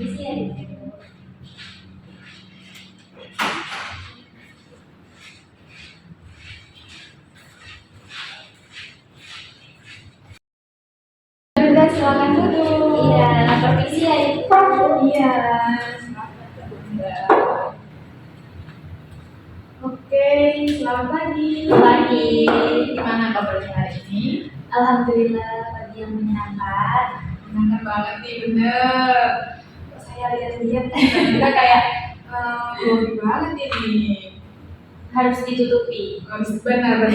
Isi ya gitu. Udah, silakan duduk. Iya, permisi ya Ibu. Iya. Oke, selamat pagi. Pagi. Gimana kabarnya hari ini? Alhamdulillah pagi yang menyenangkan. Menyenangkan banget nih, bener. Saya lihat-lihat kita kayak glory banget ini. Harus ditutupi. Benar.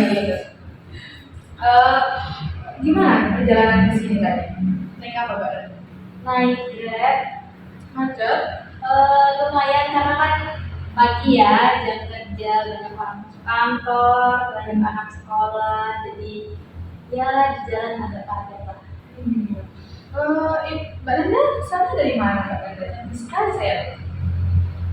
Gimana perjalanan ke sini tadi? Naik apa Mbak? Naik Grab. Macet? Lumayan karena kan pagi ya, jam kerja, banyak orang masuk kantor, banyak anak sekolah, jadi ya di jalan agak padat lah. Mbak Nanda, sana dari mana Mbak Nanda? Cantik sekali saya.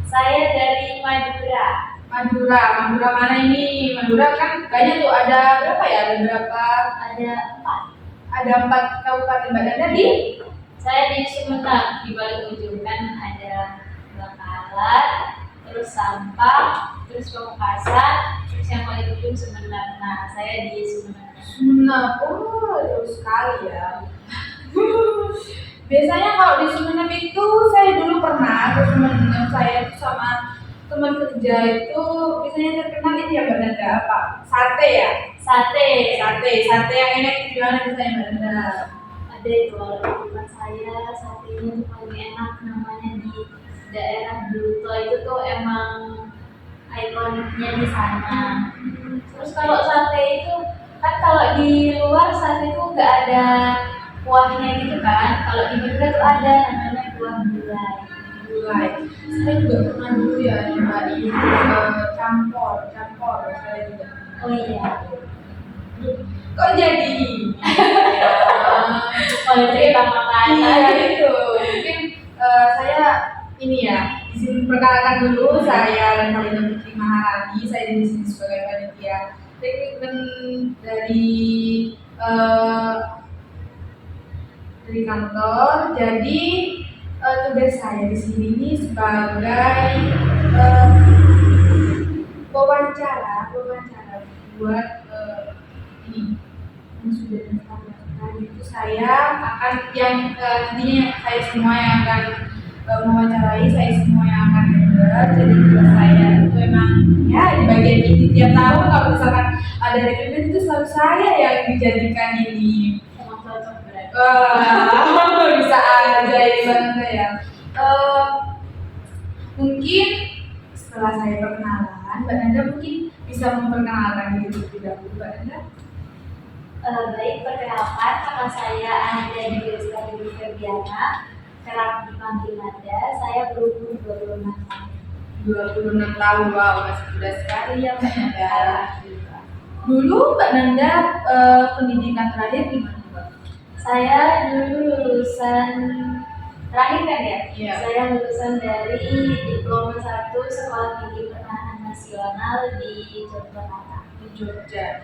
Saya dari Madura. Madura mana ini? Madura kan banyak tuh, ada berapa ya? Ada berapa? Ada 4. Ada 4 kabupaten Mbak Nanda di? Saya di Sumeneb, di balik ujung kan ada Bakalan, terus Sampang, terus Pamekasan, terus yang paling ujung Sumeneb. Nah, saya di Sumeneb. Sumeneb, oh jauh sekali ya. Biasanya kalau di Sumeneb itu saya dulu pernah ke Sumeneb, saya tuh sama teman kerja itu biasanya terkenal itu ya Mbak Nanda apa? Sate ya? Sate. Sate yang enak itu gimana biasanya Mbak Nanda? Ada itu kalau di tempat saya satenya tuh paling enak, namanya di daerah Bluto itu tuh emang ikoniknya di sana. Terus kalau sate itu kan kalau di luar sate itu nggak ada kuahnya gitu kan. Kalau di Madura tuh ada namanya kuah gulai. Gulai. Saya juga pernah dulu ya nyobain campur saya juga. Oh iya. Kok jadi? Kalau cerita makanan. Iya itu. Mungkin saya ini ya, di sini perkenalkan dulu saya Renalina Putri Maharani. Saya di sini sebagai panitia rekrutmen dari kantor. Jadi tugas saya di sini ini sebagai wawancara buat ini yang sudah daftar. Itu saya akan yang nantinya saya semua yang akan mewawancarai, saya semua yang akan dengar. Jadi tugas saya itu emang ya di bagian ini tiap tahun kalau misalkan ada rekrutmen itu selalu saya yang dijadikan ini. Emang cocok berarti. Bisa aja ini banget ya. Mungkin setelah saya perkenalan, Mbak Nanda mungkin bisa memperkenalkan diri terlebih dahulu, Mbak Nanda. Baik, perkenalkan nama saya Anda Dwi Ferdiana, kerap dipanggil Nanda. Saya berumur 26 tahun. 26 tahun, wow, masih muda sekali ya Mbak Nanda. Dulu Mbak Nanda pendidikan terakhir di mana Mbak? Saya dulu lulusan terakhir kan ya? Iya. Saya lulusan dari Diploma 1 Sekolah Tinggi Pertahanan Nasional di Yogyakarta. Di Jogja.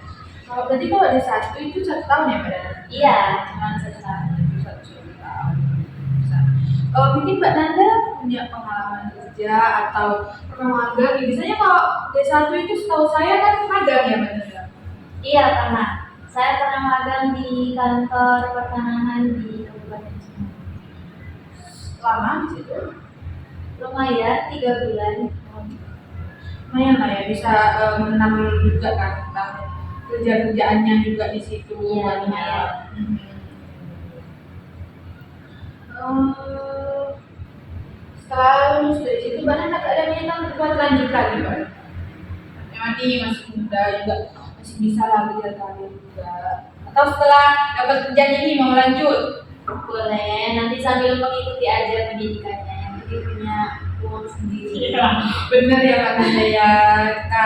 Berarti kalau di satu itu 1 tahun ya Mbak Nanda? Iya, cuma 1 tahun. 1 tahun. Mungkin Mbak Nanda punya pengalaman kerja atau pernah magang? Biasanya kalau D1 itu setahu saya kan magang ya Mbak Nanda? Iya, pernah. Saya pernah magang di kantor pertanahan di Kabupaten Sumeneb. Lama di situ? Lumayan, 3 bulan. Lumayan lah ya, bisa mengenal juga kan tentang kerja-kerjaannya juga di situ. Iya, lumayan. Setelah lulus dari situ, Mbak Nanda ada niatan buat lanjut lagi Mbak? Memang ini masih muda juga, masih bisa lah kerja karir juga. Atau setelah dapat kerjaan ini mau lanjut? Boleh, nanti sambil mengikuti aja pendidikannya, yang penting punya uang sendiri. Iya, bener ya Mbak Nanda ya. Kita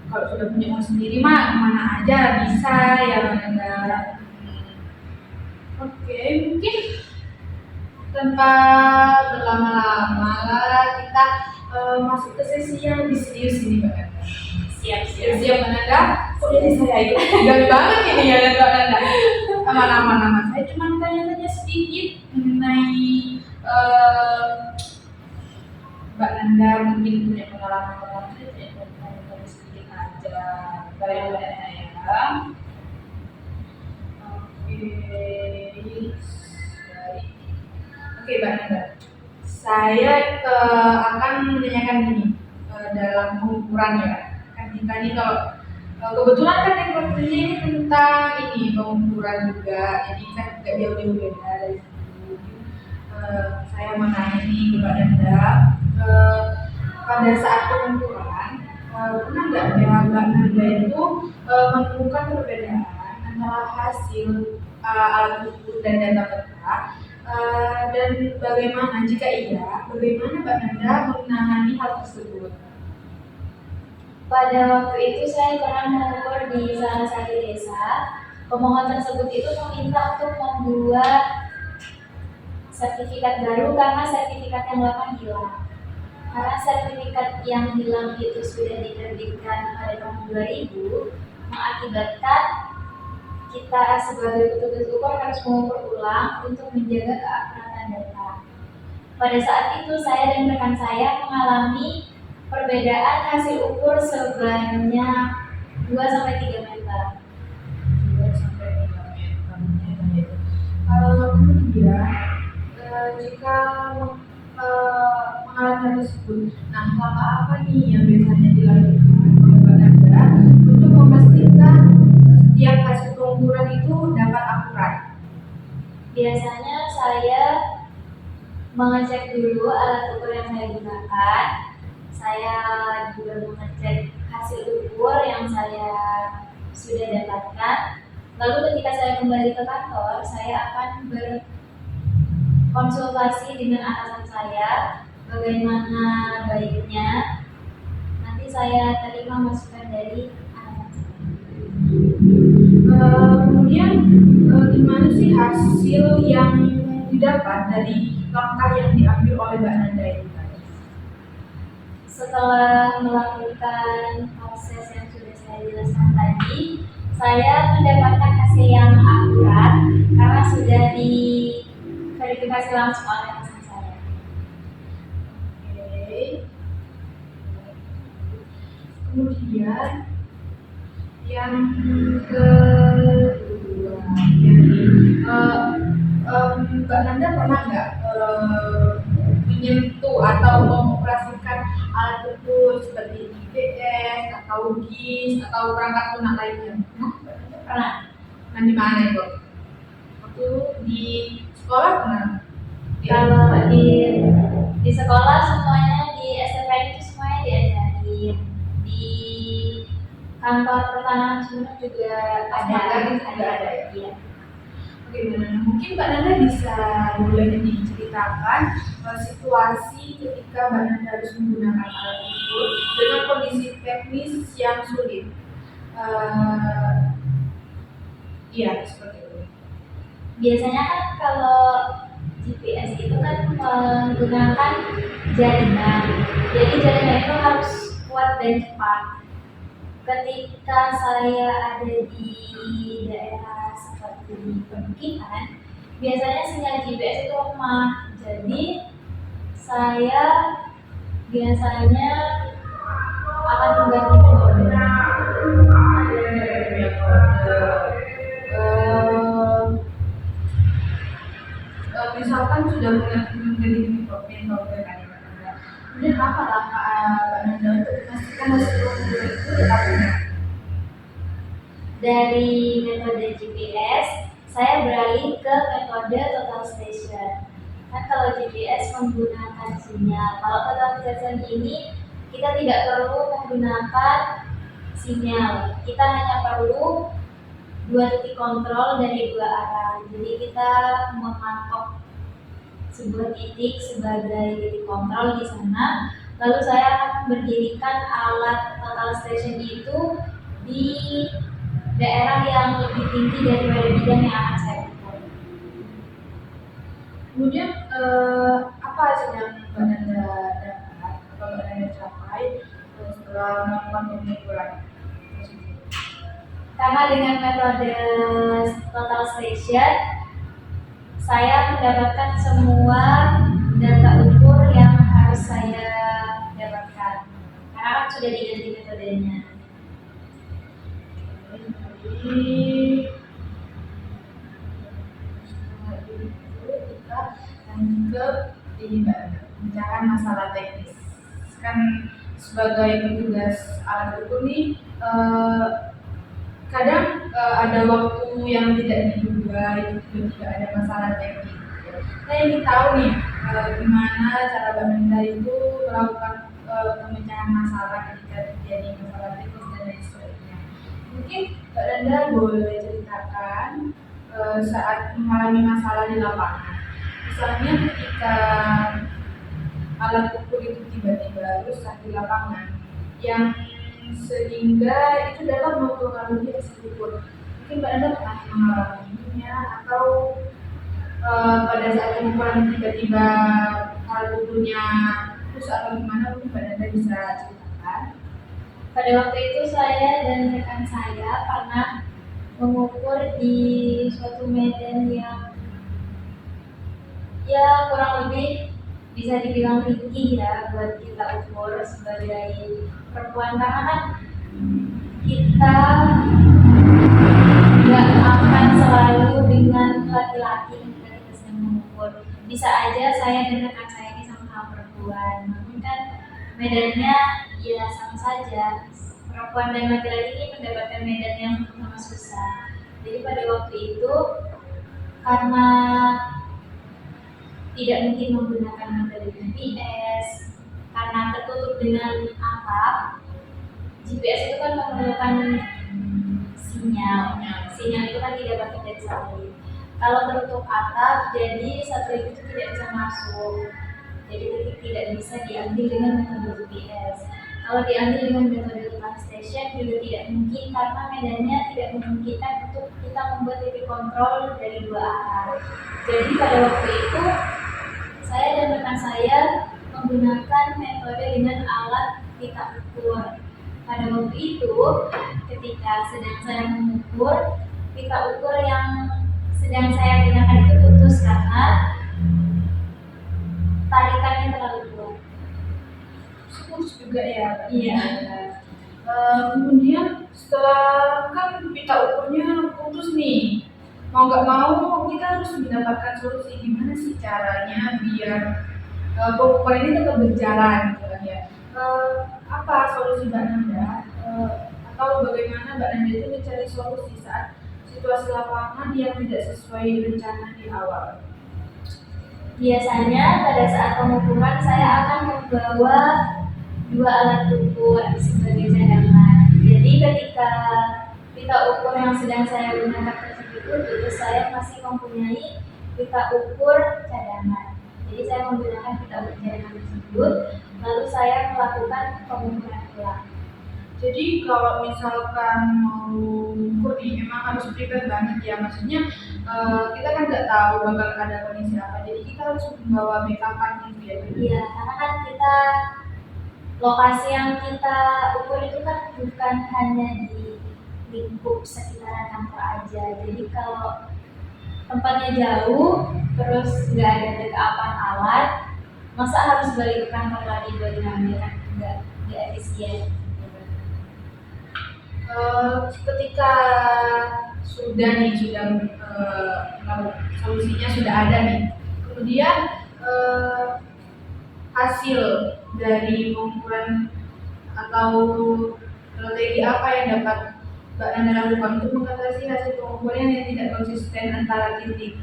kalau sudah punya uang sendiri mah kemana aja bisa ya Mbak Nanda. Oke, mungkin tanpa berlama-lama lah kita masuk ke sesi yang lebih serius ini Mbak Nanda. Siap Mbak Nanda. Kok jadi saya itu gagal banget ini ya Mbak Nanda. Aman. Saya cuma tanya-tanya sedikit mengenai Anda mungkin punya pengalaman cerita sedikit aja dari saya. Baik. Oke, Mbak Nanda. Saya akan menanyakan ini dalam pengukuran ya. Kan kita ini kalau kebetulan kan yang ini tentang ini pengukuran juga, jadi kan tidak jauh-jauh beda dari situ. Saya mau nanya nih ke Mbak Nanda, pada saat pengukuran pernah nggak ya Mbak Nanda itu menemukan perbedaan antara hasil alat ukur dan data peta, dan bagaimana jika iya, bagaimana Mbak Nanda menangani hal tersebut? Pada waktu itu saya pernah mengukur di salah satu desa. Pemohon tersebut itu meminta untuk membuat sertifikat baru karena sertifikat yang lama hilang. Karena sertifikat yang hilang itu sudah diterbitkan pada tahun 2000, mengakibatkan kita sebagai petugas ukur harus mengukur ulang untuk menjaga keakuratan data. Pada saat itu saya dan rekan saya mengalami perbedaan hasil ukur sebanyak 2-3 meter. 2-3 meter. Kemudian jika mengalami hal tersebut, nah langkah apa nih yang biasanya dilakukan oleh Mbak Nanda untuk memastikan setiap hasil pengukuran itu dapat akurat? Biasanya saya mengecek dulu alat ukur yang saya gunakan. Saya juga mengecek hasil ukur yang saya sudah dapatkan. Lalu ketika saya kembali ke kantor, saya akan berkonsultasi dengan atasan saya bagaimana baiknya. Nanti saya terima masukan dari atasan saya. Kemudian gimana sih hasil yang didapat dari langkah yang diambil oleh Mbak Nanda itu? Setelah melakukan proses yang sudah saya jelaskan tadi, saya mendapatkan hasil yang akurat karena sudah diverifikasi langsung oleh atasan saya. Oke. Kemudian yang kedua, Mbak Nanda pernah nggak menyentuh atau mengoperasikan alat ukur seperti GPS atau GIS atau perangkat lunak lainnya? Pernah. Nah, di mana itu? Waktu di sekolah pernah? Kalau di sekolah semuanya, di STPN itu semuanya diajarin. Di kantor pertanahan Sumeneb juga ada. Iya. Oke, mungkin Mbak Nanda bisa boleh diceritakan situasi ketika Mbak Nanda harus menggunakan alat ukur dengan kondisi teknis yang sulit. Iya, seperti itu. Biasanya kan kalau GPS itu kan menggunakan jaringan. Jadi jaringan itu harus kuat dan cepat. Ketika saya ada di daerah seperti di perbukitan, biasanya sinyal GPS itu lemah. Jadi saya biasanya akan mengganti metode. Misalkan sudah mengganti metode kan ya, kemudian apa langkah Mbak Nanda untuk memastikan hasil ukur itu tetap benar? Dari metode GPS, saya beralih ke metode total station. Kan kalau GPS menggunakan sinyal, kalau total station ini kita tidak perlu menggunakan sinyal, kita hanya perlu 2 titik kontrol dari 2 arah. Jadi kita mematok sebuah titik sebagai titik kontrol di sana. Lalu saya akan mendirikan alat total station itu di daerah yang lebih tinggi daripada bidang yang akan saya ukur. Kemudian apa hasil yang Mbak Nanda dapat atau Mbak Nanda capai setelah melakukan pengukuran? Karena dengan metode total station, saya mendapatkan semua data ukur yang harus saya karena kan sudah diganti metodenya. Jadi setelah itu kita lanjut ke ini Mbak, pemecahan masalah teknis. Kan sebagai petugas alat ukur nih, kadang ada waktu yang tidak diduga, itu tiba-tiba ada masalah teknis. Saya ingin tahu nih, gimana cara Mbak Menda itu melakukan pemecahan masalah ketika terjadi masalah teknis dan lain sebagainya. Mungkin Mbak Menda boleh ceritakan saat mengalami masalah di lapangan. Misalnya ketika alat ukur itu tiba-tiba rusak di lapangan, yang sehingga itu dapat mempengaruhi hasil ukur. Mungkin Mbak Anda pernah mengalaminya atau pada saat pengukuran tiba-tiba alat ukurnya rusak atau gimana, mungkin Mbak Anda bisa ceritakan. Pada waktu itu saya dan rekan saya pernah mengukur di suatu medan yang ya kurang lebih bisa dibilang tricky ya buat kita ukur sebagai perempuan, karena kan kita nggak akan selalu dengan laki-laki ketika kita sedang mengukur. Bisa aja saya dan rekan saya ini sama-sama perempuan, namun kan medannya ya sama saja. Perempuan dan laki-laki ini mendapatkan medan yang sama susah. Jadi pada waktu itu karena tidak mungkin menggunakan metode GPS karena tertutup dengan atap. GPS itu kan memerlukan sinyal itu kan tidak pakai dari satelit. Kalau tertutup atap, jadi satelit itu tidak bisa masuk, jadi tidak bisa diambil dengan metode GPS. Kalau diambil dengan metode ground station juga tidak mungkin karena medannya tidak memungkinkan untuk kita membuat titik kontrol dari dua arah. Jadi pada waktu itu saya dan rekan saya menggunakan metode dengan alat pita ukur. Pada waktu itu ketika sedang saya mengukur, pita ukur yang sedang saya gunakan itu putus karena tarikannya terlalu kuat. Putus juga ya? Iya. Kemudian setelah kan pita ukurnya putus nih, mau nggak mau kita harus mendapatkan solusi. Gimana sih caranya biar pengukuran ini tetap berjalan gitu kan ya? Apa solusi Mbak Nanda? Atau bagaimana Mbak Nanda itu mencari solusi saat situasi lapangan yang tidak sesuai rencana di awal? Biasanya pada saat pengukuran saya akan membawa dua alat ukur sebagai cadangan. Jadi ketika pita ukur yang sedang saya gunakan tersebut putus, saya masih mempunyai pita ukur cadangan. Jadi saya menggunakan pita ukur cadangan tersebut, lalu saya melakukan pengukuran ulang. Jadi kalau misalkan mau ukur nih, memang harus prepare banget ya. Maksudnya kita kan nggak tahu bakal ada kondisi apa, jadi kita harus membawa backupan gitu ya. Iya, karena kan kita lokasi yang kita ukur itu kan bukan hanya di lingkup sekitaran kantor aja. Jadi kalau tempatnya jauh, terus nggak ada backupan alat, masa harus balik ke kantor lagi buat ngambil, kan nggak efisien. Ketika sudah solusinya sudah ada nih, kemudian hasil dari pengukuran atau strategi apa yang dapat Mbak Nanda lakukan untuk mengatasi hasil pengukuran yang tidak konsisten antara titik?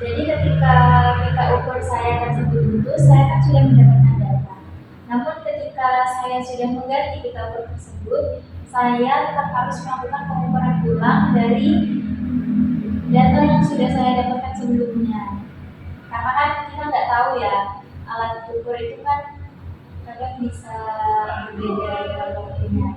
Jadi ketika pita ukur saya tersebut putus, saya kan sudah mendapatkan data. Namun ketika saya sudah mengganti pita ukur tersebut, saya tetap harus melakukan pengukuran ulang dari data yang sudah saya dapatkan sebelumnya. Karena kan kita nggak tahu ya, alat ukur itu kan kadang bisa berbeda dalam waktunya.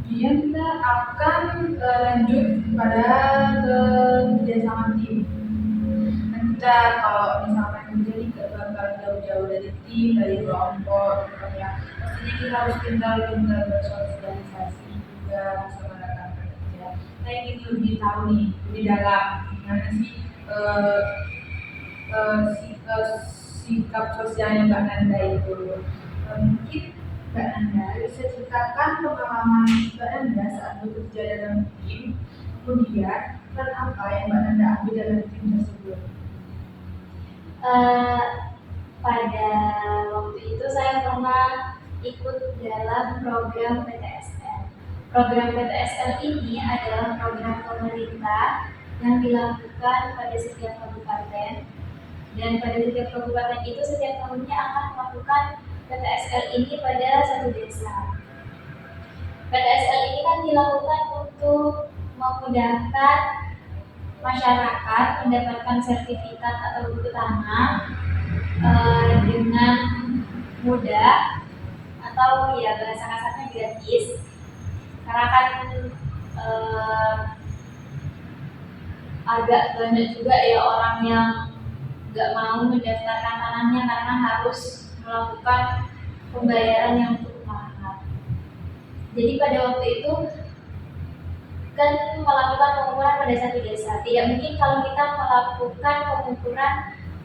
Kemudian kita akan lanjut pada kerjasama tim. Dan kita kalau misalkan menjadi bakal jauh-jauh dari tim, dari kelompok, gitu ya. Pastinya kita harus pintar-pintar bersosialisasi juga sama rekan kerja. Saya ingin lebih tahu nih, lebih dalam gimana sih sikap sosialnya Mbak Nanda itu. Mungkin Mbak Nanda bisa ceritakan pengalaman Mbak Nanda saat bekerja dalam tim, kemudian peran apa yang Mbak Nanda ambil dalam tim tersebut. Eh, Pada waktu itu saya pernah ikut dalam program PTSL. Program PTSL ini adalah program pemerintah yang dilakukan pada setiap kabupaten, dan pada setiap kabupaten itu setiap tahunnya akan melakukan PTSL ini pada satu desa. PTSL ini kan dilakukan untuk memudahkan masyarakat mendapatkan sertifikat atau buku tanah dengan mudah, atau ya bahasa kasarnya gratis, karena kan agak banyak juga ya orang yang nggak mau mendaftarkan tanahnya karena harus melakukan pembayaran yang cukup mahal. Jadi pada waktu itu kan melakukan pengukuran pada satu desa. Tidak mungkin kalau kita melakukan pengukuran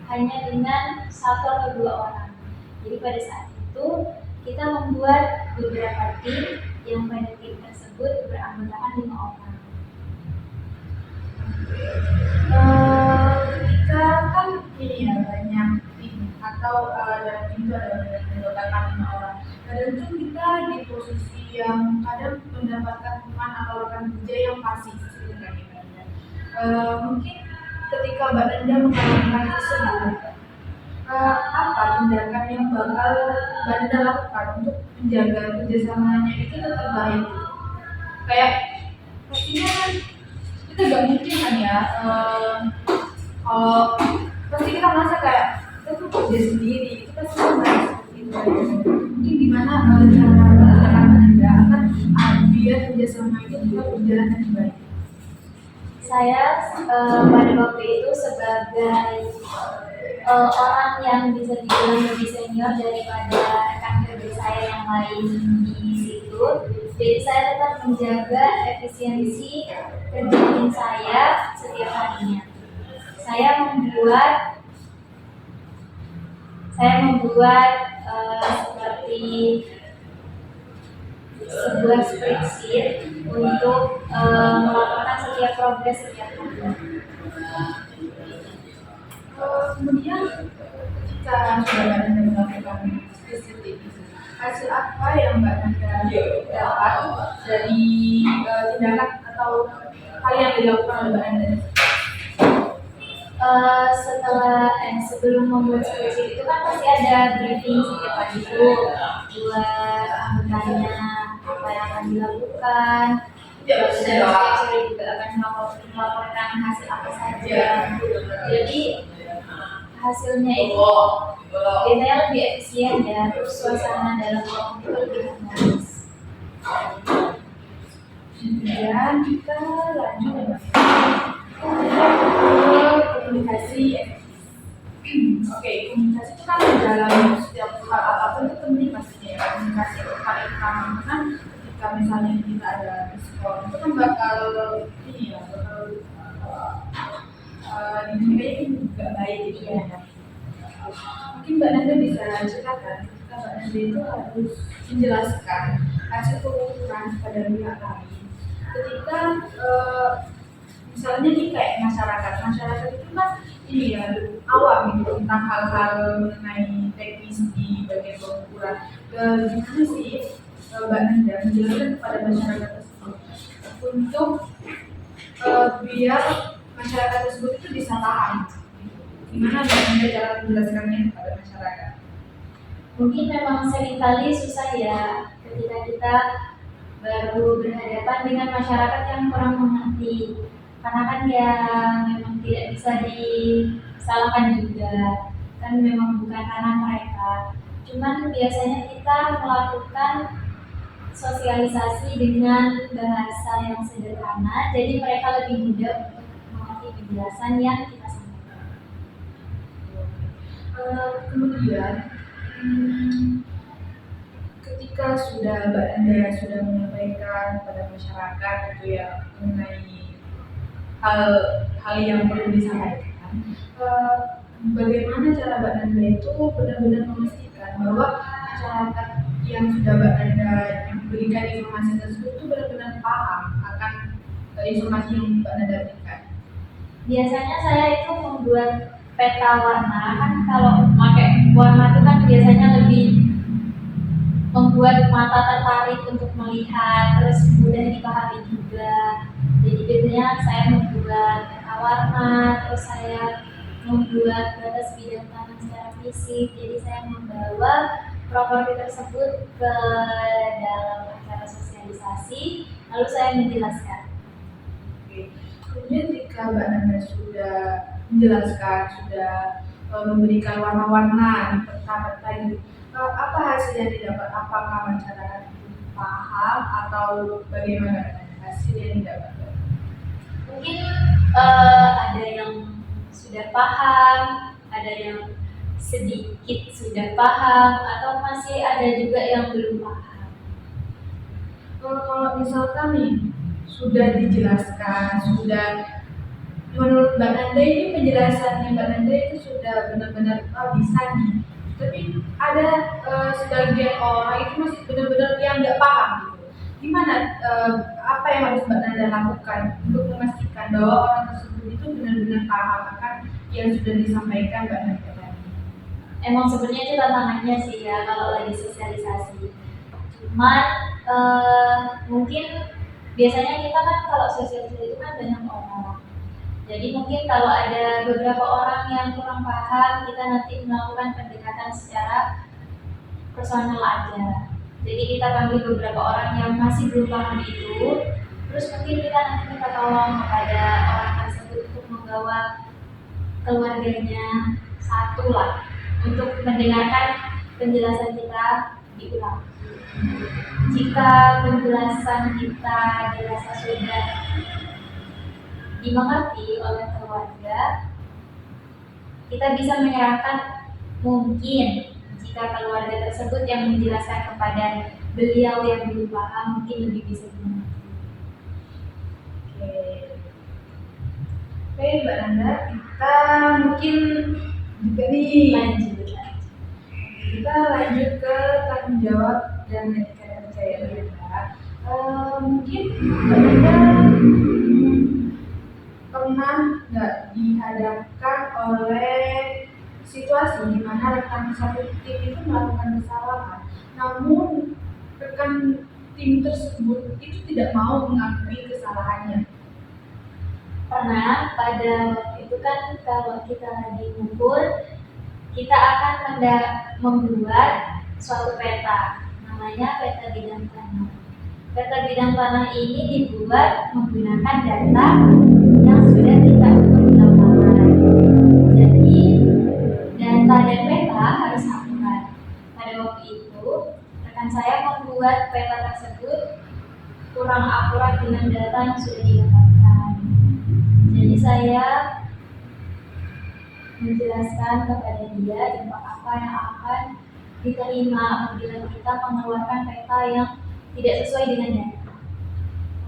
hanya dengan satu atau dua orang. Jadi pada saat itu kita membuat beberapa tim yang pada tim tersebut beranggotakan 5 orang. Ketika kan ini ya banyak tim atau dalam tim itu ada menggunakan 5 orang. Kadang tuh kita di posisi yang kadang mendapatkan teman atau rekan kerja yang pasif sebenarnya. Mungkin ketika Mbak Nanda mengalami tersebut, apa tindakan yang bakal Mbak Nanda lakukan untuk menjaga kerjasamanya itu tetap baik? Kayak pastinya kan kita gak mungkin kan ya, kalau pasti kita merasa kayak kita tuh kerja sendiri, itu pasti seperti itu. Mungkin gimana cara Anda akan biar kerjasama itu juga berjalan dengan baik. Saya pada waktu itu sebagai orang yang bisa dibilang lebih senior daripada rekan kerja saya yang lain di situ, jadi saya tetap menjaga efisiensi kerja tim saya setiap harinya. Saya membuat seperti sebuah spreadsheet untuk melaporkan setiap progres setiap hari. Kemudian ketika sudah Nanda melakukan spreadsheet itu, hasil apa yang Mbak Nanda dapat dari tindakan atau hal yang dilakukan oleh Mbak Nanda? Sebelum membuat spreadsheet itu kan pasti ada briefing setiap pagi itu buat anggotanya apa yang akan dilakukan, dan saya juga akan melaporkan hasil apa saja. Jadi hasilnya itu biasanya lebih efisien ya, terus suasana dalam kelompok itu lebih harmonis. Kemudian kita lanjut komunikasi. Oke, komunikasi itu kan dalam setiap hal apapun itu penting pastinya ya. Komunikasi itu paling utama kan ketika misalnya kita ada diskon itu kan bakal ini ya, bakal dinamikanya juga baik gitu ya. Mungkin Mbak Nanda bisa ceritakan ketika Mbak Nanda itu harus menjelaskan hasil pengukuran kepada pihak lain. Ketika misalnya nih kayak masyarakat itu kan ini ya awam gitu tentang hal-hal mengenai teknis di bagian pengukuran. Gimana sih Mbak Nanda menjelaskan kepada masyarakat tersebut untuk biar masyarakat tersebut itu bisa paham? Gimana Mbak Nanda cara menjelaskannya kepada masyarakat? Mungkin memang seringkali susah ya ketika kita baru berhadapan dengan masyarakat yang kurang mengerti, karena kan ya memang tidak bisa disalahkan juga, kan memang bukan ranah mereka. Cuman biasanya kita melakukan sosialisasi dengan bahasa yang sederhana, jadi mereka lebih mudah untuk mengerti penjelasan yang kita sampaikan. Kemudian ketika sudah Mbak Nanda sudah menyampaikan kepada masyarakat gitu ya mengenai hal yang perlu disampaikan, bagaimana cara Mbak Nanda itu benar-benar memastikan bahwa masyarakat yang sudah Mbak Nanda berikan informasi tersebut itu benar-benar paham akan informasi yang Mbak Nanda berikan. Biasanya saya itu membuat peta warna, kan kalau pakai warna itu kan biasanya lebih membuat mata tertarik untuk melihat, terus mudah dipahami juga. Jadi biasanya saya membuat peta warna, terus saya membuat batas bidang tanah secara fisik. Jadi saya membawa properti tersebut ke dalam acara sosialisasi, lalu saya menjelaskan. Oke. Kemudian jika Mbak Nanda sudah menjelaskan, sudah memberikan warna-warna di peta-peta itu, apa hasil yang didapat? Apakah masyarakat itu paham atau bagaimana hasil yang didapat? Mungkin ada yang sudah paham, ada yang sedikit sudah paham, atau masih ada juga yang belum paham. Kalau misalkan nih sudah dijelaskan, sudah menurut Mbak Nanda ini penjelasannya Mbak Nanda itu sudah benar-benar bisa nih. Tapi ada sebagian orang itu masih benar-benar yang nggak paham gitu. Gimana? Apa yang harus Mbak Nanda lakukan untuk memastikan bahwa orang tersebut itu benar-benar paham akan yang sudah disampaikan Mbak Nanda tadi? Emang sebenarnya itu tantangannya sih ya kalau lagi sosialisasi. Cuman mungkin biasanya kita kan kalau sosialisasi itu kan banyak orang. Jadi mungkin kalau ada beberapa orang yang kurang paham, kita nanti melakukan pendekatan secara personal aja. Jadi kita panggil beberapa orang yang masih belum paham itu, terus mungkin kita nanti minta tolong kepada orang tersebut untuk membawa keluarganya satu lah untuk mendengarkan penjelasan kita diulang. Jika penjelasan kita dirasa sudah dimengerti oleh keluarga, kita bisa menyerahkan mungkin jika keluarga tersebut yang menjelaskan kepada beliau yang belum paham mungkin lebih bisa dimengerti. Oke, Mbak Nanda, kita mungkin juga nih Lanjut. Kita lanjut ke tanggung jawab dan etika kepercayaan kita. Mungkin Mbak Nanda pernah nggak dihadapkan oleh situasi di mana rekan satu tim itu melakukan kesalahan, namun rekan tim tersebut itu tidak mau mengakui kesalahannya? Pernah pada waktu itu kan kalau kita lagi ngukur, kita akan membuat suatu peta, namanya peta bidang tanah. Peta bidang tanah ini dibuat menggunakan data yang sudah kita ukur di lapangan. Jadi data dan peta harus akurat. Pada waktu itu rekan saya membuat peta tersebut kurang akurat dengan data yang sudah didapatkan. Jadi saya menjelaskan kepada dia dampak apa yang akan diterima apabila kita mengeluarkan peta yang tidak sesuai dengan data.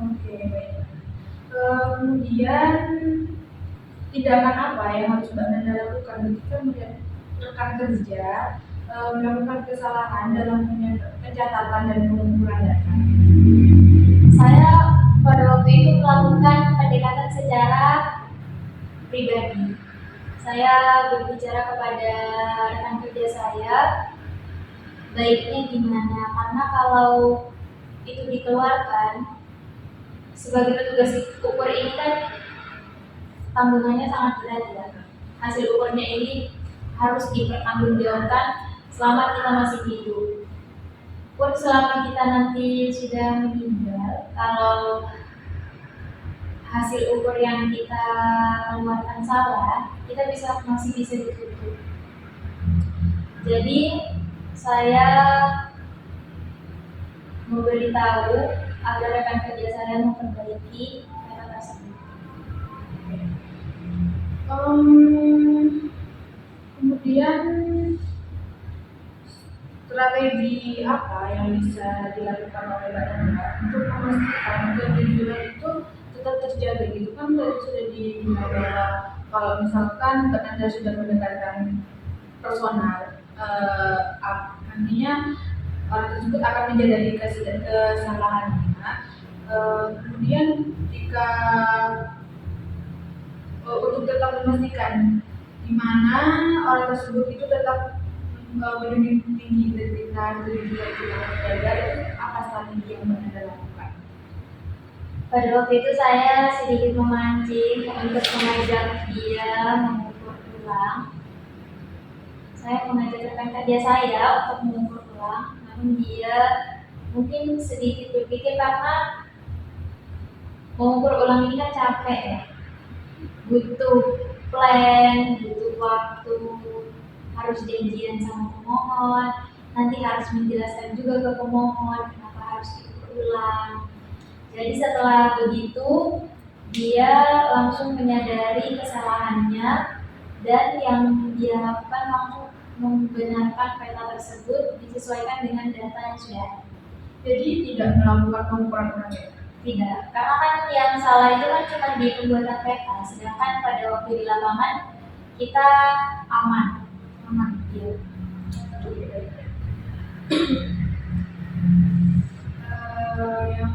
Oke, baik. Kemudian tindakan apa yang harus Mbak Nanda lakukan ketika melihat rekan kerja melakukan kesalahan dalam pencatatan dan pengumpulan data? Saya pada waktu itu melakukan pendekatan secara pribadi. Saya berbicara kepada rekan kerja saya, baiknya gimana, karena kalau itu dikeluarkan sebagai petugas ukur ini kan tanggungannya sangat berat ya. Hasil ukurnya ini harus dipertanggungjawabkan selama kita masih hidup. Pun selama kita nanti sudah meninggal, kalau hasil ukur yang kita keluarkan salah, kita masih bisa ditutup. Jadi saya memberitahu agar rekan kerja saya memperbaiki peta tersebut. Kemudian strategi apa yang bisa dilakukan oleh Mbak Nanda untuk memastikan kejujuran itu tetap terjaga gitu kan tadi sudah dibilang bahwa kalau misalkan Anda sudah mendekatkan personal, nantinya orang tersebut akan menyadari kesalahannya. Kemudian jika untuk tetap memastikan di mana orang tersebut itu tetap menjunjung tinggi integritas dan juga menjaga, itu apa strategi yang Anda lakukan? Pada waktu itu saya sedikit memancing untuk mengajak dia mengukur ulang. Saya mengajak rekan kerja saya untuk mengukur ulang, namun dia mungkin sedikit berpikir karena mengukur ulang ini kan capek ya, butuh plan, butuh waktu, harus janjian sama pemohon, nanti harus menjelaskan juga ke pemohon kenapa harus diukur ulang. Jadi setelah begitu dia langsung menyadari kesalahannya dan yang dia lakukan langsung membenarkan peta tersebut disesuaikan dengan data yang sudah ada. Jadi tidak melakukan pengukuran ulang ya? Tidak, karena kan yang salah itu kan cuma di pembuatan peta, sedangkan pada waktu di lapangan kita aman. Ya. Yang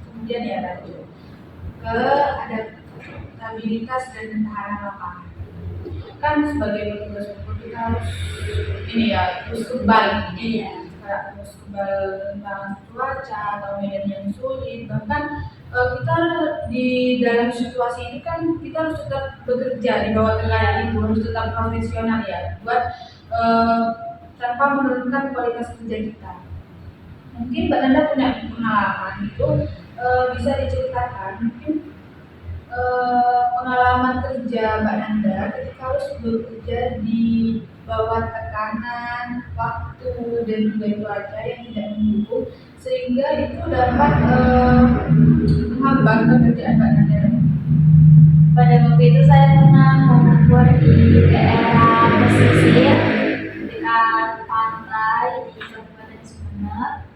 kemudian ya lanjut ke adaptabilitas dan ketahanan lapangan. Kan sebagai petugas hukum kita harus terus kebal terus kebal tentang cuaca atau medan yang sulit, bahkan kita di dalam situasi ini kan kita harus tetap bekerja di bawah tekanan itu, harus tetap profesional ya, buat tanpa menurunkan kualitas kerja kita. Mungkin Mbak Nanda punya pengalaman itu, bisa diceritakan mungkin pengalaman kerja Mbak Nanda ketika harus bekerja di bawah tekanan waktu dan juga cuaca yang tidak mendukung, sehingga itu dapat menghambat pekerjaan Mbak Nanda. Pada waktu itu saya pernah mengukur di daerah pesisir dekat pantai di Kabupaten Sumeneb.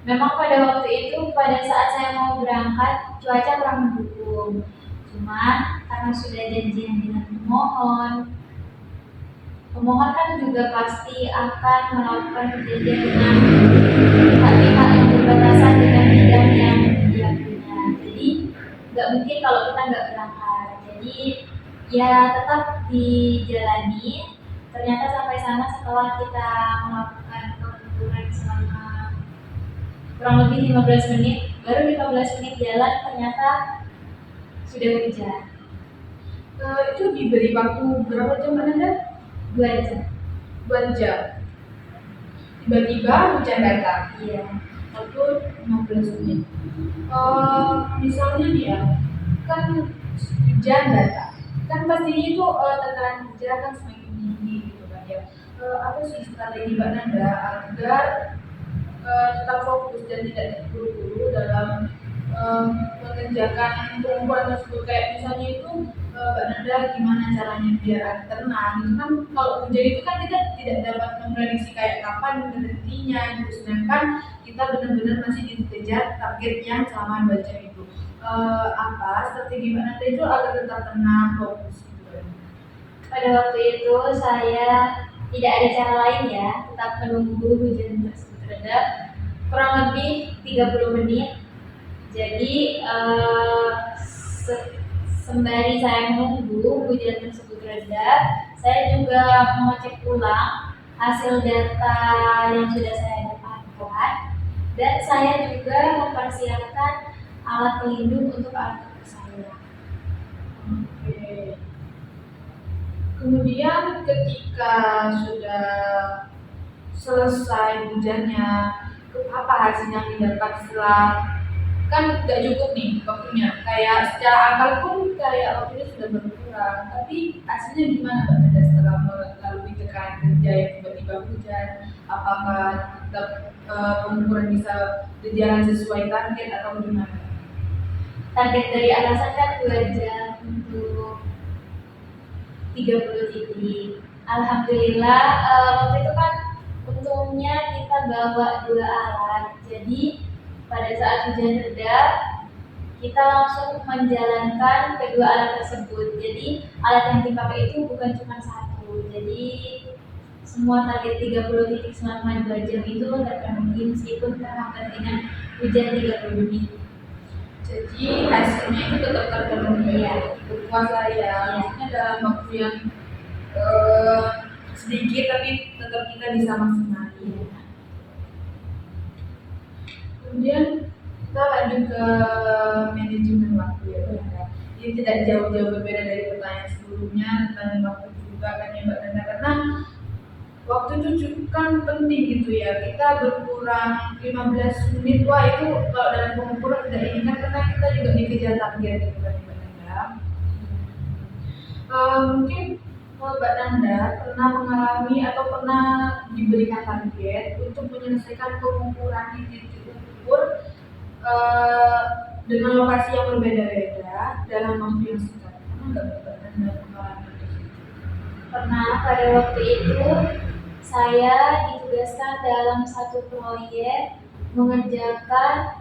Memang pada waktu itu pada saat saya mau berangkat cuaca kurang mendukung. Cuman karena sudah janjian dengan pemohon kan juga pasti akan melakukan perjanjian dengan pihak-pihak yang berbatasan dengan bidang yang dia punya. Jadi nggak mungkin kalau kita nggak berangkat. Jadi ya tetap dijalani. Ternyata sampai sana setelah kita melakukan pengukuran selama kurang lebih 15 menit, baru 15 menit jalan ternyata sudah hujan. Itu diberi waktu berapa jam Anda? 2 jam. 2 jam. Tiba-tiba hujan datang. Iya. Waktu 15 menit. Misalnya dia kan hujan datang, kan pastinya itu tekanan kerja kan semakin tinggi gitu kan ya. Apa sih strategi Mbak Nanda agar tetap fokus dan tidak terburu-buru dalam mengerjakan pengukuran tersebut? Kayak misalnya itu Mbak Nanda gimana caranya biar tenang gitu kan, kalau hujan itu kan kita tidak dapat memprediksi kayak kapan berhentinya gitu, sedangkan kita benar-benar masih dikejar target yang selama 2 jam itu. Apa strategi Mbak Nanda itu agar tetap tenang, fokus gitu? Pada waktu itu saya tidak ada cara lain ya, tetap menunggu hujan tersebut reda kurang lebih 30 menit. Jadi sembari saya menunggu hujan tersebut reda, saya juga mengecek ulang hasil data yang sudah saya dapatkan, dan saya juga mempersiapkan alat pelindung untuk alat saya. Oke. Kemudian ketika sudah selesai hujannya, apa hasilnya yang didapat setelah, kan nggak cukup nih waktunya, kayak secara angka pun kayak waktunya sudah berkurang, tapi hasilnya gimana Mbak Nanda setelah melalui tekanan kerja yang tiba-tiba hujan? Apakah tetap pengukuran bisa berjalan sesuai target atau gimana? Target dari atasan kan 2 jam untuk 30 titik. Alhamdulillah waktu itu kan untungnya kita bawa 2 alat. Jadi pada saat hujan reda kita langsung menjalankan kedua alat tersebut. Jadi alat yang dipakai itu bukan cuma satu. Jadi semua target 30 titik selama 2 jam itu terpenuhi meskipun terhambat dengan hujan 30 menit. Jadi hasilnya itu tetap terpenuhi. Iya. Berpuasa ya, Iya. maksudnya dalam waktu yang sedikit tapi tetap kita bisa maksimalin. Kemudian kita lanjut ke manajemen waktu ya, Mbak Nanda. Ini tidak jauh-jauh berbeda dari pertanyaan sebelumnya tentang waktu juga kan ya Mbak Nanda, karena waktu itu juga kan penting gitu ya. Kita berkurang 15 menit, wah itu kalau dalam pengukuran tidak ingat karena kita juga dikejar target gitu kan Mbak Nanda. Mungkin Mbak Nanda pernah mengalami atau pernah diberikan target untuk menyelesaikan pengukuran di titik ukur dengan lokasi yang berbeda-beda dalam waktu yang singkat. Pernah nggak Mbak Nanda mengalami itu? Pernah pada waktu itu saya ditugaskan dalam satu proyek mengerjakan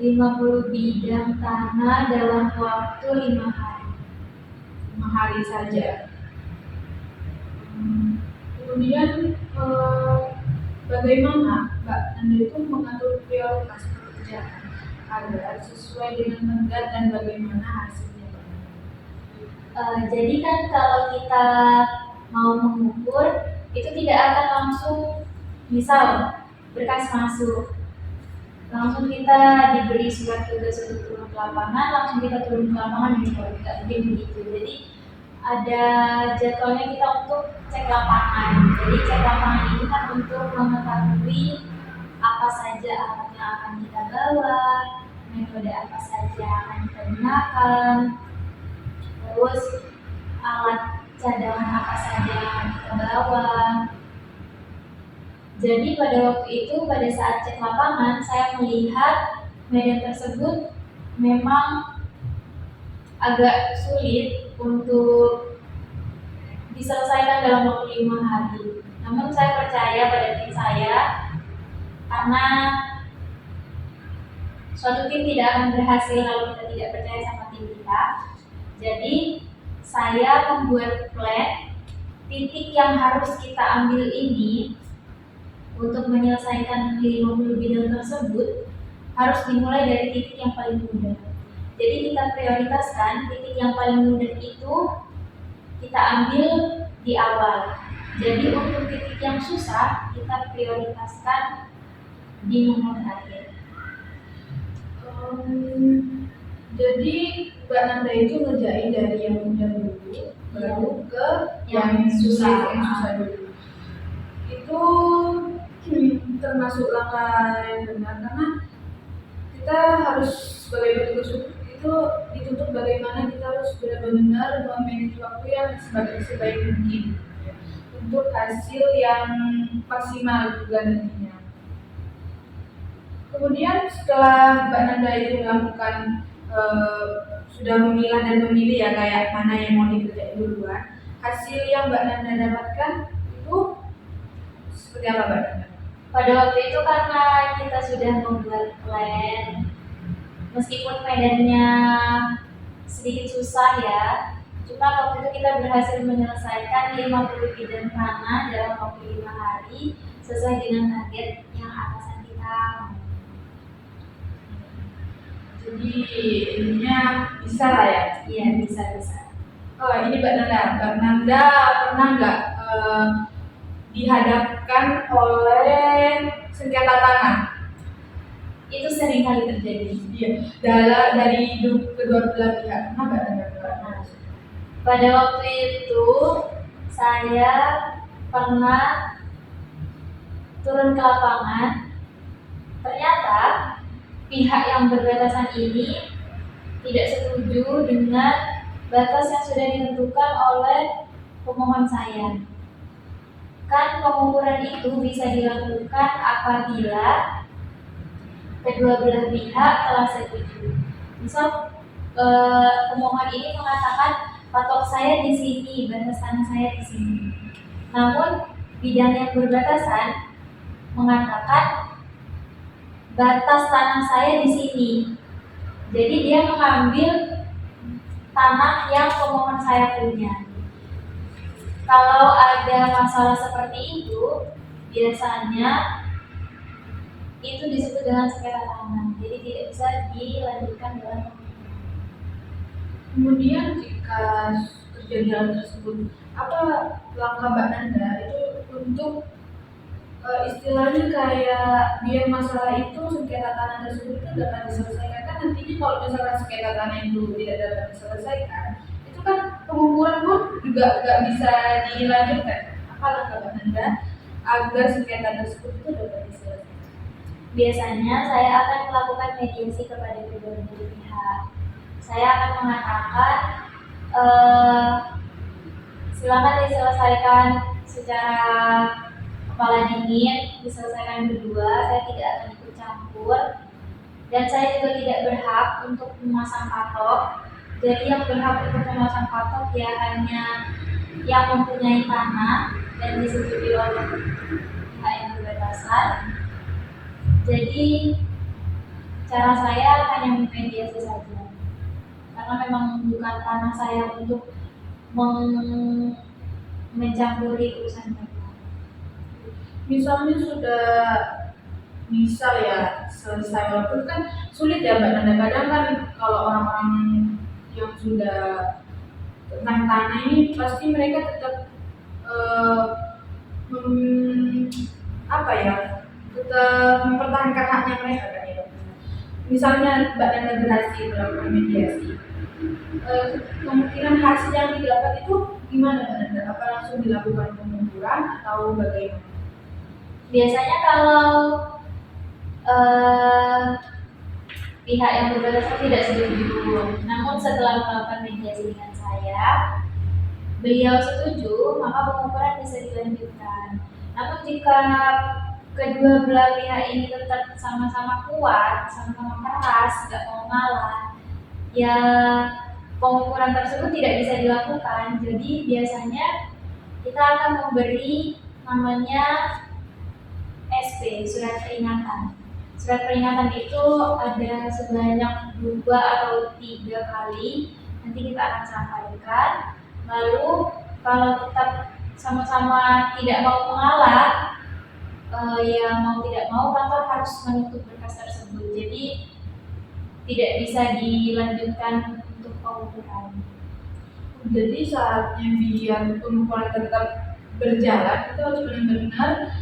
50 bidang tanah dalam waktu 5 hari. 5 hari saja. Kemudian bagaimana Mbak Nanda itu mengatur prioritas pekerjaan agar sesuai dengan tenggat dan bagaimana hasilnya? Jadi kan kalau kita mau mengukur itu tidak akan langsung, misal berkas masuk, langsung kita diberi surat tugas untuk turun ke lapangan, langsung kita turun ke lapangan gitu, tidak mungkin begitu. Jadi ada jadwalnya kita untuk cek lapangan. Jadi cek lapangan ini kan untuk mengetahui apa saja alat yang akan kita bawa, metode apa saja yang akan kita gunakan, terus alat cadangan apa saja yang akan kita bawa. Jadi pada waktu itu, pada saat cek lapangan, saya melihat medan tersebut memang agak sulit untuk diselesaikan dalam waktu 5 hari. Namun saya percaya pada tim saya, karena suatu tim tidak akan berhasil kalau kita tidak percaya sama tim kita. Jadi saya membuat plan titik yang harus kita ambil ini untuk menyelesaikan 50 bidang tersebut harus dimulai dari titik yang paling mudah. Jadi kita prioritaskan titik yang paling mudah itu kita ambil di awal. Jadi untuk titik yang susah kita prioritaskan di nomor terakhir. Jadi Mbak Nanda itu ngerjain dari yang mudah dulu, baru ke yang susah dulu. Itu termasuk langkah yang benar karena kita harus sebagai petugas itu dituntut bagaimana kita harus benar-benar memanage waktu yang sebaik mungkin untuk hasil yang maksimal juga nantinya. Kemudian setelah Mbak Nanda itu melakukan sudah memilah dan memilih ya kayak mana yang mau dikerjain duluan, hasil yang Mbak Nanda dapatkan itu seperti apa Mbak Nanda? Pada waktu itu karena kita sudah membuat plan, meskipun medannya sedikit susah ya, cuma waktu itu kita berhasil menyelesaikan 50 bidang tanah dalam waktu 5 hari sesuai dengan target yang atasan kita. Jadi intinya bisa lah ya? Iya, bisa. Oh ini Mbak Nanda pernah nggak dihadapkan oleh sengketa tanah? Itu sering kali terjadi. Iya, dari kedua belah pihak. Pernah Mbak Nanda? Pada waktu itu saya pernah turun ke lapangan. Ternyata pihak yang berbatasan ini tidak setuju dengan batas yang sudah ditentukan oleh pemohon saya. Kan pengukuran itu bisa dilakukan apabila kedua belah pihak telah setuju. Misal pemohon ini mengatakan patok saya di sini, batas tanah saya di sini. Namun bidang yang berbatasan mengatakan batas tanah saya di sini. Jadi dia mengambil tanah yang pemohon saya punya. Kalau ada masalah seperti itu, biasanya itu disebut dengan sengketa tanah. Jadi tidak bisa dilanjutkan dengan penggusuran. Kemudian jika terjadi hal tersebut, apa langkah Mbak Nanda itu untuk istilahnya kayak biar masalah itu sengketa tanah tersebut itu dapat diselesaikan? Kan nantinya kalau misalkan sengketa tanah itu tidak dapat diselesaikan, itu kan pengukuran pun juga nggak bisa dilanjutkan. Apa langkah Mbak Nanda agar sengketa tersebut itu dapat diselesaikan? Biasanya saya akan melakukan mediasi kepada kedua belah pihak. Saya akan mengatakan silakan diselesaikan secara kepala dingin, diselesaikan berdua. Saya tidak akan ikut campur, dan saya juga tidak berhak untuk memasang patok. Jadi yang berhak untuk memasang patok ya hanya yang mempunyai tanah dan disetujui oleh pihak yang berbatasan. Jadi cara saya hanya memediasi saja, karena memang bukan tanah saya untuk mencampuri urusan mereka. Misalnya sudah misal ya selesai, walaupun kan sulit ya Mbak Nanda, kadang kan kalau orang-orang yang sudah tentang tanah ini pasti mereka tetap apa ya, tetap mempertahankan haknya mereka kan ya. Misalnya Mbak Nanda berhasil melakukan mediasi, kemungkinan hasil yang didapat itu gimana Mbak Nanda? Apa langsung dilakukan pengukuran atau bagaimana? Biasanya kalau pihak yang berbatasan tidak setuju, namun setelah melakukan mediasi dengan saya, beliau setuju, maka pengukuran bisa dilanjutkan. Namun jika kedua belah pihak ini tetap sama-sama kuat, sama-sama keras, nggak mau ngalah, ya pengukuran tersebut tidak bisa dilakukan. Jadi biasanya kita akan memberi namanya SP, surat peringatan. Surat peringatan itu ada sebanyak 2 atau 3 kali, nanti kita akan sampaikan. Lalu kalau tetap sama-sama tidak mau mengalah, ya mau tidak mau kantor harus menutup berkas tersebut. Jadi tidak bisa dilanjutkan untuk pengukuran. Jadi saatnya biar pengukuran tetap berjalan itu harus benar-benar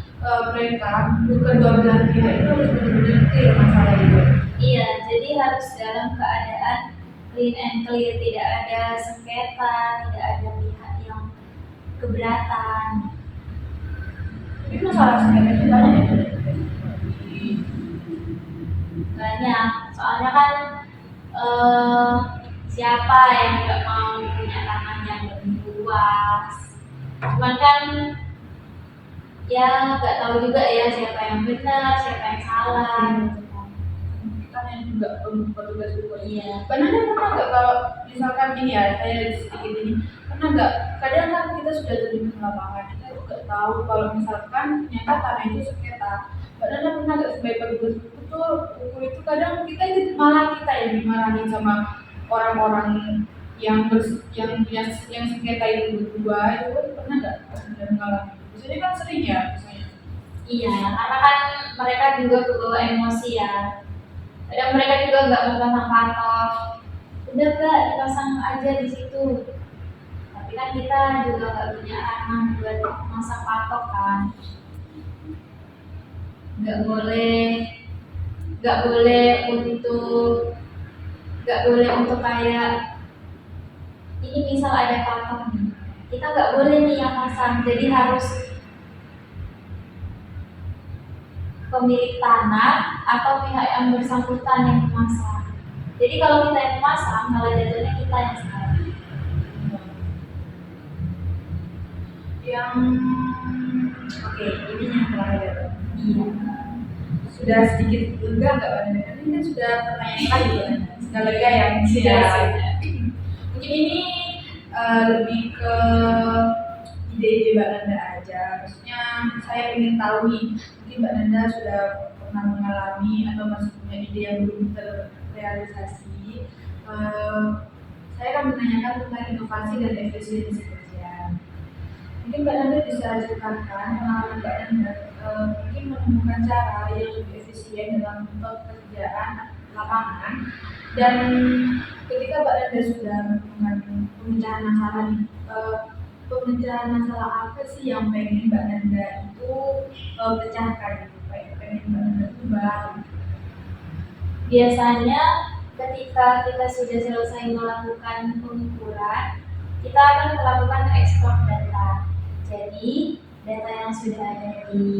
mereka kedua belah pihak itu harus benar-benar clear masalah itu. Iya, jadi harus dalam keadaan clean and clear, tidak ada sengketa, tidak ada pihak yang keberatan. Tapi masalah sengketa itu banyak ya. Banyak, soalnya kan siapa yang nggak mau punya tanah yang lebih luas. Cuman kan ya nggak tahu juga ya siapa yang benar, siapa yang salah gitu kan. Kan yang juga petugas juga. Iya. Nanda pernah nggak kalau misalkan ini ya, saya sedikit ini, pernah nggak kadang kan kita sudah terjun ke lapangan, kita juga tahu kalau misalkan ternyata tanah itu sengketa. Nanda pernah nggak sebagai petugas ukur itu kadang kita malah kita yang dimarahin sama orang-orang yang sengketa itu berdua, itu pernah nggak sudah mengalami? Biasanya kan sering ya misalnya. Iya, karena kan mereka juga kebawa emosi ya. Kadang mereka juga nggak mau pasang patok. Udah nggak dipasang aja di situ. Tapi kan kita juga nggak punya tanah buat masang patok kan. Nggak boleh untuk kayak ini misal ada patok nih. Kita nggak boleh nih yang pasang. Jadi harus pemilik tanah atau pihak yang bersangkutan yang memasang. Jadi kalau kita yang memasang, malah jatuhnya kita yang salah. Oke, ini yang terakhir. Iya. Sudah sedikit lega nggak Mbak Nanda? Ini kan sudah pertanyaan lagi ya, sudah lega ya? Sudah. Mungkin ini lebih ke ide-ide Mbak Nanda aja. Maksudnya saya ingin tahu nih, mungkin Mbak Nanda sudah pernah mengalami atau masih punya ide yang belum terrealisasi. eh, saya akan menanyakan tentang inovasi dan efisiensi kerja. Mungkin Mbak Nanda bisa ceritakan pengalaman Mbak Nanda mungkin menemukan cara yang lebih efisien dalam pekerjaan lapangan, dan ketika Mbak Nanda sudah menemukan pemecahan masalah nih, pemecahan masalah apa sih yang pengen Mbak Nanda itu pecahkan gitu, pengen Mbak Nanda ubah gitu. Biasanya ketika kita sudah selesai melakukan pengukuran, kita akan melakukan ekspor data. Jadi, data yang sudah ada di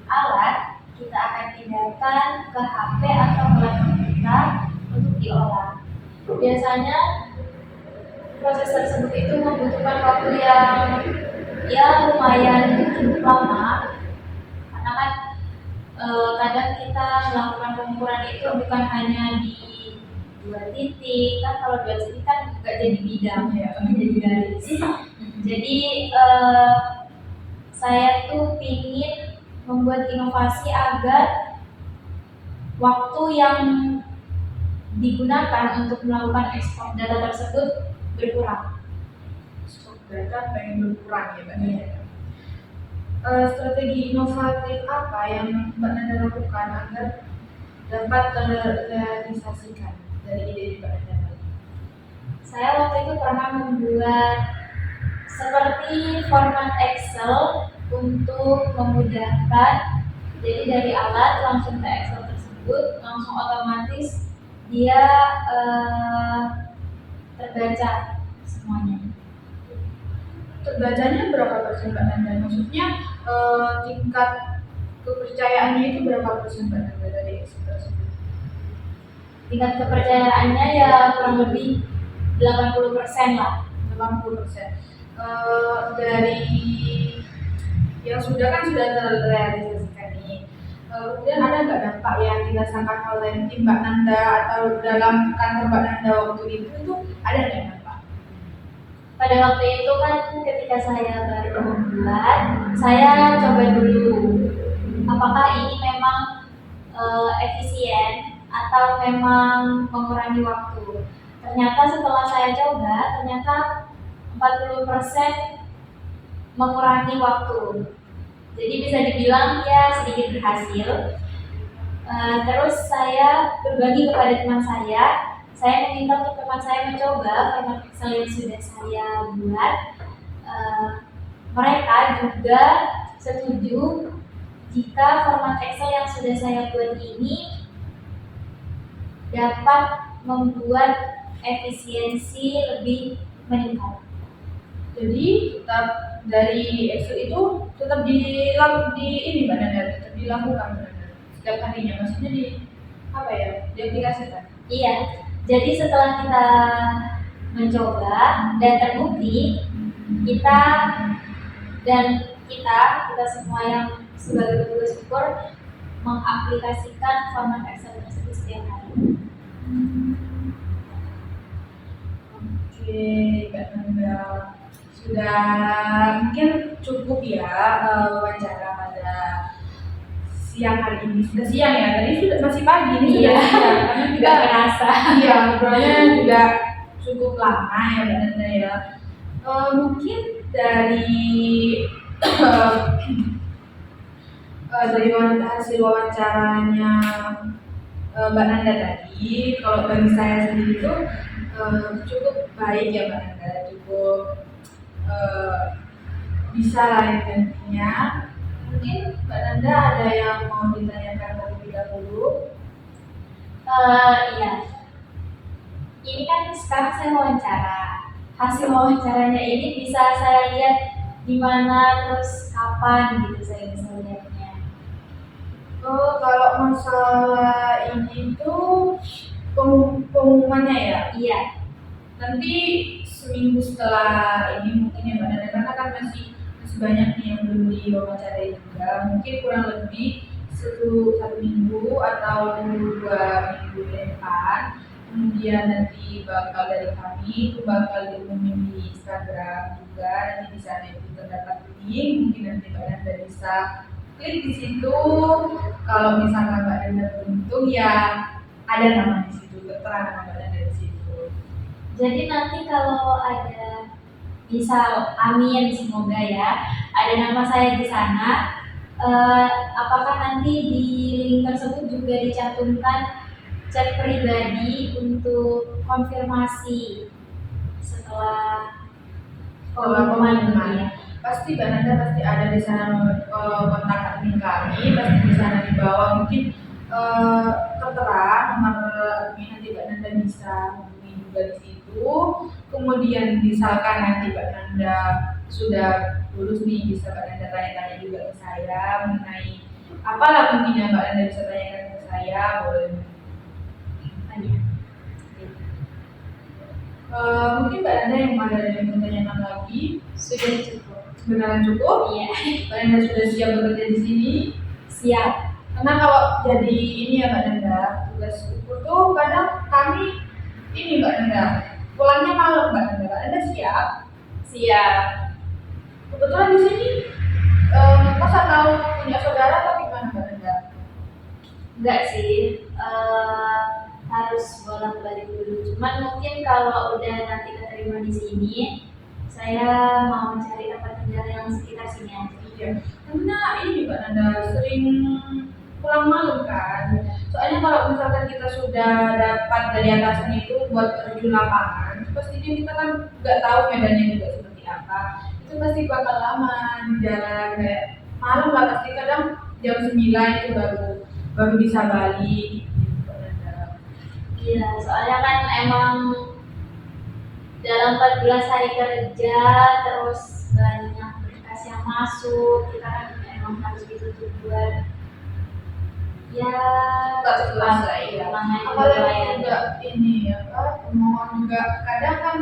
alat, kita akan pindahkan ke HP atau ke laptop kita untuk diolah. Biasanya proses tersebut itu membutuhkan waktu yang lumayan cukup lama, karena kan kadang kita melakukan pengukuran itu bukan hanya di 2 titik, kan kalau 2 titik kan nggak jadi bidang ya, jadi garis. Jadi saya tuh pingin membuat inovasi agar waktu yang digunakan untuk melakukan ekspor data tersebut berkurang. Stok data pengen berkurang ya Mbak Nanda. Strategi inovatif apa yang Mbak Nanda lakukan agar dapat terrealisasikan dari ide Mbak Nanda? Saya waktu itu pernah membuat seperti format Excel untuk memudahkan. Jadi dari alat langsung ke Excel tersebut, langsung otomatis dia terbaca semuanya. Terbacanya berapa persen Mbak Nanda? Maksudnya tingkat kepercayaannya itu berapa persen Mbak Nanda dari Excel tersebut? Tingkat kepercayaannya ya kurang lebih 80% lah. 80%. Dari yang sudah terrealisasikan nih, kemudian ada nggak dampak yang dirasakan oleh tim Mbak Nanda atau dalam kantor Mbak Nanda waktu itu ada nggak dampak? Pada waktu itu kan ketika saya baru membuat, saya coba dulu apakah ini memang efisien atau memang mengurangi waktu. Ternyata setelah saya coba, ternyata 40% mengurangi waktu. Jadi bisa dibilang ya sedikit berhasil. Terus saya berbagi kepada teman saya meminta untuk teman saya mencoba format Excel yang sudah saya buat. Mereka juga setuju jika format Excel yang sudah saya buat ini dapat membuat efisiensi lebih meningkat. Jadi tetap dari Excel itu tetap tetap dilakukan setiap harinya, maksudnya diaplikasikan. Iya, jadi setelah kita mencoba dan terbukti, kita semua yang sebagai petugas ukur mengaplikasikan format Excel tersebut setiap hari. Oke, Mbak Nanda, sudah mungkin cukup ya wawancara pada siang hari ini. Sudah siang ya, tadi sudah masih pagi nih. Iya, sudah siang karena juga nggak kerasa. Iya, ngobrolnya juga cukup lama ya Mbak Nanda ya. Mungkin dari dari hasil wawancaranya Mbak Nanda tadi, kalau bagi saya sendiri itu cukup baik ya Mbak Nanda, cukup bisa lah intinya. Mungkin Mbak Nanda ada yang mau ditanyakan terlebih dahulu? Iya. Ini kan sekarang saya wawancara. Hasil wawancaranya ini bisa saya lihat di mana, terus kapan gitu saya bisa lihatnya. Kalau masalah ini tuh pengumumannya ya? Iya. Nanti seminggu setelah ini mungkin ya Mbak Nanda, karena kan masih banyak nih yang belum diwawancarai juga. Mungkin kurang lebih satu minggu atau 2 minggu ke depan. Kemudian nanti bakal dari kami itu bakal diumumin di Instagram juga, nanti di sana itu terdapat link, mungkin nanti Mbak Nanda bisa klik di situ. Kalau misalkan Mbak Nanda beruntung ya ada nama di situ, tertera nama Mbak Nanda di situ. Jadi nanti kalau ada, misal, amin, semoga ya, ada nama saya di sana, apakah nanti di link tersebut juga dicantumkan chat pribadi untuk konfirmasi setelah pengumuman ya? Pasti Mbak Nanda pasti ada di sana, kontak admin kami pasti di sana di bawah, mungkin tertera nomor admin, nanti Mbak Nanda bisa hubungi juga di situ. Kemudian misalkan nanti Mbak Nanda sudah lulus nih, bisa Mbak Nanda tanya-tanya juga ke saya mengenai apalah mungkin yang Mbak Nanda bisa tanyakan ke saya, boleh tanya. Mungkin Mbak Nanda yang ada yang mau tanyakan lagi? Sudah cukup. Beneran cukup? Iya, Mbak Nanda sudah siap bekerja di sini? siap. Karena kalau jadi ini ya Mbak Nanda, tugas ukur tuh kadang kami ini Mbak Nanda, pulangnya malam Mbak Nanda. Mbak Nanda siap? Siap. Kebetulan di sini masa tahu punya saudara atau gimana Mbak Nanda? Enggak sih, harus bolak-balik dulu. Cuman mungkin kalau udah nanti keterima di sini, saya mau mencari tempat tinggal yang sekitar sini aja. Iya. Karena ini Mbak Nanda sering pulang malam kan. Soalnya kalau misalkan kita sudah dapat dari atasan itu buat terjun lapangan, pastinya kita kan nggak tahu medannya juga seperti apa. Itu pasti bakal lama di jalan, kayak malam lah, pasti kadang jam 9 itu baru bisa balik gitu Mbak Nanda. Iya, soalnya kan emang dalam 14 hari kerja, terus banyak berkas yang masuk, kita kan emang harus dituntut buat ya Nggak selesai ya. menangani Apalagi pelayanan. juga ini apa, pemohon juga kadang kan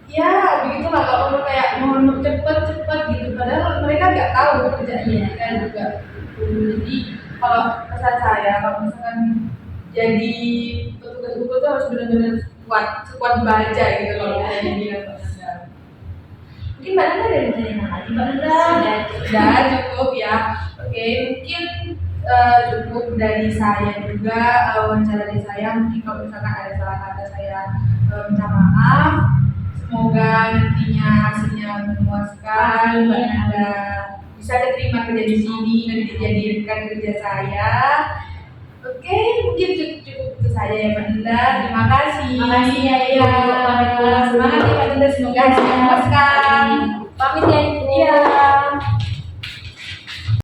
ya begitulah, kalau orang kayak mohon cepet gitu, padahal mereka nggak tahu kerjanya kan juga gitu. Jadi kalau pesan saya, kalau misalkan jadi petugas Google tuh harus benar-benar sekuat baja gitu kalau Iya. saya bilang Mbak Nanda. Mungkin Mbak Nanda ada yang tanya lagi Mbak Nanda? Sudah. Sudah cukup ya. Oke, mungkin cukup dari saya juga, wawancara dari saya. Mungkin kalau misalkan ada salah kata saya minta maaf. Semoga nantinya hasilnya memuaskan, Mbak Nanda bisa diterima kerja di sini dan dijadikan kerja saya. Oke, mungkin cukup itu saja ya Mbak Nanda. Terima kasih. Terima kasih ya, Ibu. Semangat ya Mbak Nanda, semoga hasilnya memuaskan. Pamit ya, Ibu. Iya.